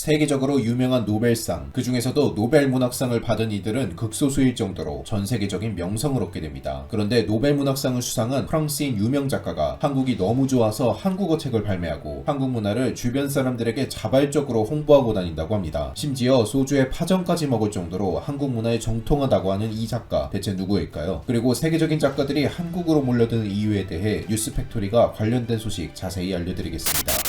세계적으로 유명한 노벨상, 그 중에서도 노벨 문학상을 받은 이들은 극소수일 정도로 전 세계적인 명성을 얻게 됩니다. 그런데 노벨 문학상을 수상한 프랑스인 유명 작가가 한국이 너무 좋아서 한국어 책을 발매하고 한국 문화를 주변 사람들에게 자발적으로 홍보하고 다닌다고 합니다. 심지어 소주에 파전까지 먹을 정도로 한국 문화에 정통하다고 하는 이 작가, 대체 누구일까요? 그리고 세계적인 작가들이 한국으로 몰려드는 이유에 대해 뉴스팩토리가 관련된 소식 자세히 알려드리겠습니다.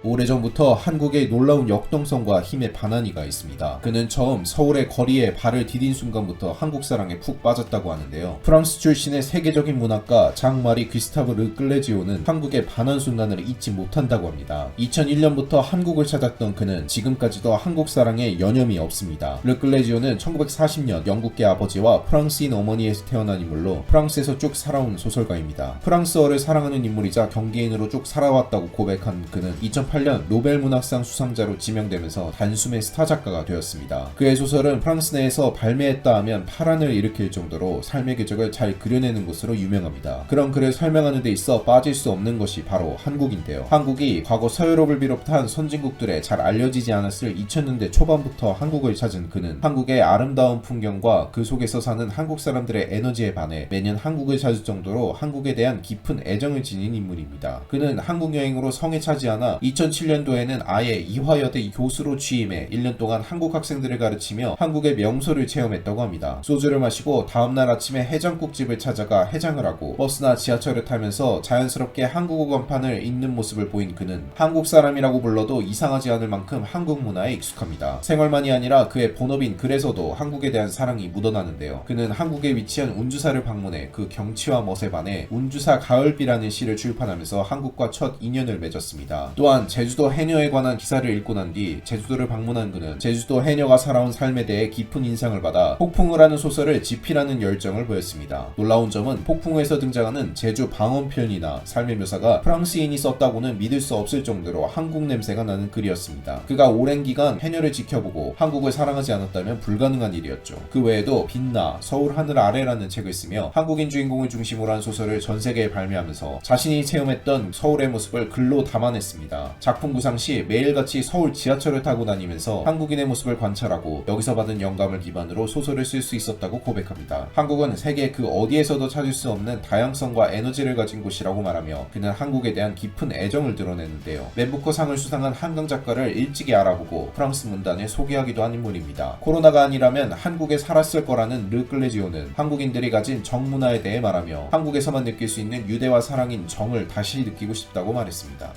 오래전부터 한국의 놀라운 역동성과 힘의 반환이가 있습니다. 그는 처음 서울의 거리에 발을 디딘 순간부터 한국 사랑에 푹 빠졌다고 하는데요. 프랑스 출신의 세계적인 문학가 장 마리 귀스타브 르클레지오는 한국의 반환 순간을 잊지 못한다고 합니다. 2001년부터 한국을 찾았던 그는 지금까지도 한국 사랑에 여념이 없습니다. 르클레지오는 1940년 영국계 아버지와 프랑스인 어머니에서 태어난 인물로 프랑스에서 쭉 살아온 소설가입니다. 프랑스어를 사랑하는 인물이자 경기인으로 쭉 살아왔다고 고백한 그는 2008년 노벨 문학상 수상자로 지명되면서 단숨에 스타 작가가 되었습니다. 그의 소설은 프랑스 내에서 발매했다 하면 파란을 일으킬 정도로 삶의 궤적을 잘 그려내는 것으로 유명합니다. 그런 그를 설명하는 데 있어 빠질 수 없는 것이 바로 한국인데요. 한국이 과거 서유럽을 비롯한 선진국들에 잘 알려지지 않았을 2000년대 초반부터 한국을 찾은 그는 한국의 아름다운 풍경과 그 속에서 사는 한국 사람들의 에너지에 반해 매년 한국을 찾을 정도로 한국에 대한 깊은 애정을 지닌 인물입니다. 그는 한국 여행으로 성에 차지 않아 2007년도에는 아예 이화여대 교수로 취임해 1년 동안 한국 학생들을 가르치며 한국의 명소를 체험했다고 합니다. 소주를 마시고 다음날 아침에 해장국집을 찾아가 해장을 하고 버스나 지하철을 타면서 자연스럽게 한국어 간판을 읽는 모습을 보인 그는 한국 사람이라고 불러도 이상하지 않을 만큼 한국 문화에 익숙합니다. 생활만이 아니라 그의 본업인 글에서도 한국에 대한 사랑이 묻어나는데요. 그는 한국에 위치한 운주사를 방문해 그 경치와 멋에 반해 운주사 가을비라는 시를 출판하면서 한국과 첫 인연을 맺었습니다. 또한 제주도 해녀에 관한 기사를 읽고 난 뒤 제주도를 방문한 그는 제주도 해녀가 살아온 삶에 대해 깊은 인상을 받아 폭풍을 하는 소설을 집필하는 열정을 보였습니다. 놀라운 점은 폭풍에서 등장하는 제주 방언 표현이나 삶의 묘사가 프랑스인이 썼다고는 믿을 수 없을 정도로 한국 냄새가 나는 글이었습니다. 그가 오랜 기간 해녀를 지켜보고 한국을 사랑하지 않았다면 불가능한 일이었죠. 그 외에도 빛나, 서울 하늘 아래라는 책을 쓰며 한국인 주인공을 중심으로 한 소설을 전 세계에 발매하면서 자신이 체험했던 서울의 모습을 글로 담아냈습니다. 작품 구상 시 매일같이 서울 지하철을 타고 다니면서 한국인의 모습을 관찰하고 여기서 받은 영감을 기반으로 소설을 쓸 수 있었다고 고백합니다. 한국은 세계 그 어디에서도 찾을 수 없는 다양성과 에너지를 가진 곳이라고 말하며 그는 한국에 대한 깊은 애정을 드러내는데요. 맨부커상을 수상한 한강 작가를 일찍이 알아보고 프랑스 문단에 소개하기도 한 인물입니다. 코로나가 아니라면 한국에 살았을 거라는 르클레지오는 한국인들이 가진 정문화에 대해 말하며 한국에서만 느낄 수 있는 유대와 사랑인 정을 다시 느끼고 싶다고 말했습니다.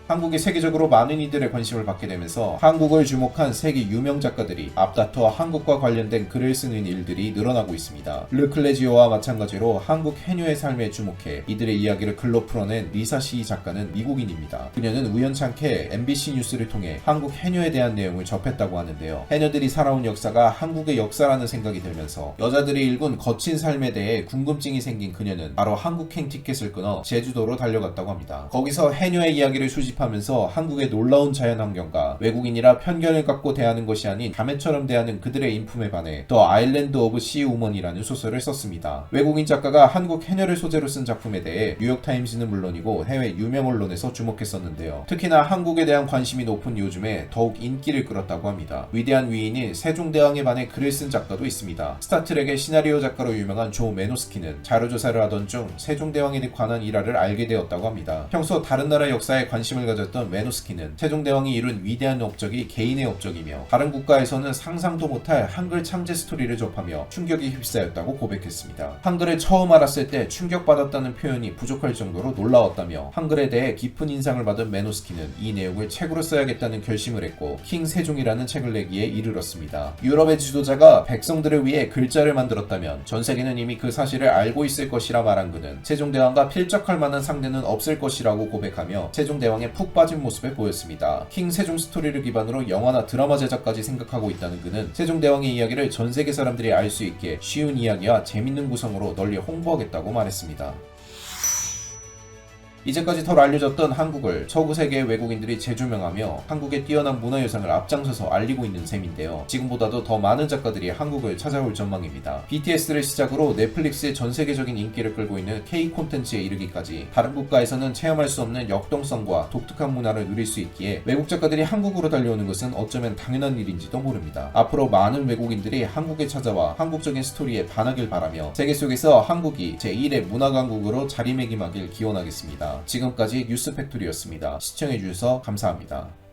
한국이 세계적으로 많은 이들의 관심을 받게 되면서 한국을 주목한 세계 유명 작가들이 앞다퉈 한국과 관련된 글을 쓰는 일들이 늘어나고 있습니다. 르클레지오와 마찬가지로 한국 해녀의 삶에 주목해 이들의 이야기를 글로 풀어낸 리사 시 작가는 미국인입니다. 그녀는 우연찮게 MBC 뉴스를 통해 한국 해녀에 대한 내용을 접했다고 하는데요. 해녀들이 살아온 역사가 한국의 역사라는 생각이 들면서 여자들이 일군 거친 삶에 대해 궁금증이 생긴 그녀는 바로 한국행 티켓을 끊어 제주도로 달려갔다고 합니다. 거기서 해녀의 이야기를 수집하면서 한국의 놀라운 자연환경과 외국인이라 편견을 갖고 대하는 것이 아닌 자매처럼 대하는 그들의 인품에 반해 더 아일랜드 오브 시 우먼이라는 소설을 썼습니다. 외국인 작가가 한국 해녀를 소재로 쓴 작품에 대해 뉴욕타임즈는 물론이고 해외 유명 언론에서 주목했었는데요. 특히나 한국에 대한 관심이 높은 요즘에 더욱 인기를 끌었다고 합니다. 위대한 위인인 세종대왕에 반해 글을 쓴 작가도 있습니다. 스타트rek의 시나리오 작가로 유명한 조 메노스키는 자료조사를 하던 중 세종대왕에 관한 일화를 알게 되었다고 합니다. 평소 다른 나라 역사에 관심을 가졌던 메노스키는 세종대왕이 이룬 위대한 업적이 개인의 업적이며 다른 국가에서는 상상도 못할 한글 창제 스토리를 접하며 충격에 휩싸였다고 고백했습니다. 한글을 처음 알았을 때 충격받았다는 표현이 부족할 정도로 놀라웠다며 한글에 대해 깊은 인상을 받은 메노스키는 이 내용을 책으로 써야겠다는 결심을 했고 킹 세종이라는 책을 내기에 이르렀습니다. 유럽의 지도자가 백성들을 위해 글자를 만들었다면 전 세계는 이미 그 사실을 알고 있을 것이라 말한 그는 세종대왕과 필적할 만한 상대는 없을 것이라고 고백하며 세종대왕의 푹 빠진 모습을 보였습니다. 킹 세종 스토리를 기반으로 영화나 드라마 제작까지 생각하고 있다는 그는 세종대왕의 이야기를 전 세계 사람들이 알 수 있게 쉬운 이야기와 재밌는 구성으로 널리 홍보하겠다고 말했습니다. 이제까지 덜 알려졌던 한국을 서구 세계의 외국인들이 재조명하며 한국의 뛰어난 문화유산을 앞장서서 알리고 있는 셈인데요. 지금보다도 더 많은 작가들이 한국을 찾아올 전망입니다. BTS를 시작으로 넷플릭스의 전 세계적인 인기를 끌고 있는 K 콘텐츠에 이르기까지 다른 국가에서는 체험할 수 없는 역동성과 독특한 문화를 누릴 수 있기에 외국 작가들이 한국으로 달려오는 것은 어쩌면 당연한 일인지도 모릅니다. 앞으로 많은 외국인들이 한국에 찾아와 한국적인 스토리에 반하길 바라며 세계 속에서 한국이 제1의 문화강국으로 자리매김하길 기원하겠습니다. 지금까지 뉴스팩토리였습니다. 시청해주셔서 감사합니다.